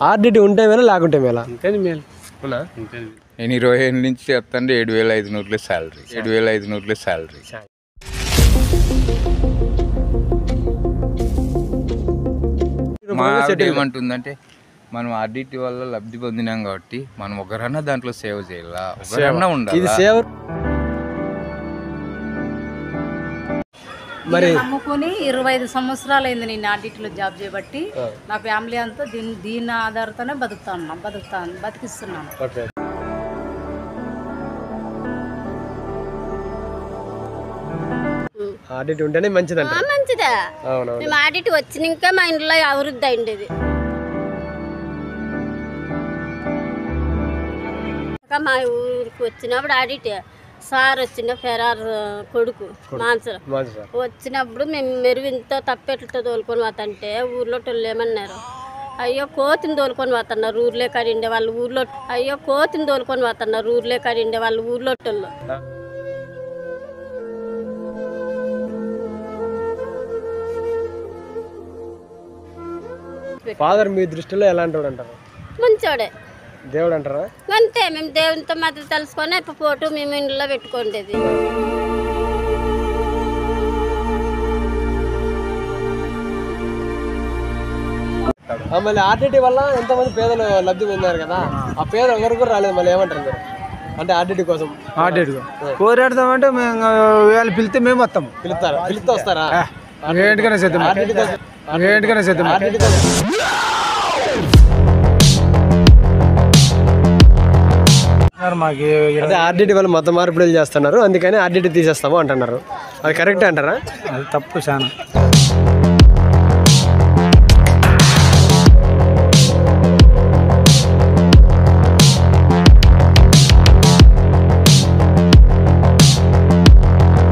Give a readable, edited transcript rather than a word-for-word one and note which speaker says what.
Speaker 1: RDT ఉంటే మేలా లేకుంటే మేలా? మేలు.
Speaker 2: నేను 20 ఏళ్ళ నుంచి చెప్తాను 7,500 శాలరీ 7,500 శాలరీ. మా ఏమంటుందంటే మనం ఆర్డిటి వల్ల లబ్ధి పొందినాం కాబట్టి మనం ఒకరన్నా దాంట్లో సేవ్ చేయాలా, ఒకరన్నా ఉండాలి.
Speaker 1: ఇది సేవ్
Speaker 3: మరి నమ్ముకొని 25 సంవత్సరాలు అయింది నేను ఆడిట్లో జాబ్ చేయబట్టి. నా ఫ్యామిలీ అంతా దీని ఆధారంతోనే బతికిస్తున్నాను.
Speaker 1: ఆడిట్ ఉంటేనే మంచిదంట.
Speaker 4: మంచిదా? మేము ఆడిట్ వచ్చినాక మా ఇంట్లో అభివృద్ధి అయింది. మా ఊరికి వచ్చినప్పుడు ఆడిట్ సార్ వచ్చిన ఫెరార్ కొడుకు మాన్సర్ వచ్చినప్పుడు మేము మెరువింతో తప్పెట్లతో తోలుకొని పోతుంటే ఊర్లో టోళ్ళు ఏమన్నారు, అయ్యో కోతిని తోలుకొని పోతున్నారు ఊర్లే కాడిండే వాళ్ళు ఊర్లో, అయ్యో కోతిని తోలుకొని పోతున్నారు ఊర్లే కాడిండే వాళ్ళు ఊర్లో టోళ్ళు.
Speaker 1: ఫాదర్ మీ దృష్టిలో ఎలాంటి వాడు అంటారు?
Speaker 4: మంచోడే,
Speaker 1: దేవుడు అంటారా?
Speaker 4: అంతే. మేము దేవునితో మద్దతు తెలుసుకొని ఫోటో మేము ఇంట్లో పెట్టుకోండి.
Speaker 1: మళ్ళీ ఆర్డిటి వల్ల ఎంతమంది పేదలు లబ్ధి పొందారు కదా, ఆ పేద ఒకరు కూడా రాలేదు. మళ్ళీ ఏమంటారు మీరు? అంటే ఆర్డిటి కోసం
Speaker 5: కోరాడతామంటే వాళ్ళు పిలిస్తే మేము వస్తాం.
Speaker 1: పిలిస్తే వస్తారా?
Speaker 5: ఏంటికైనా సిద్ధం, ఏంటికైనా సిద్ధం.
Speaker 1: అదే ఆర్డిటి వాళ్ళు మత మార్పిడులు చేస్తున్నారు, అందుకని ఆర్డిటి తీసేస్తాము అంటున్నారు. అది కరెక్ట్ అంటారా?
Speaker 5: అది తప్పు చాలా.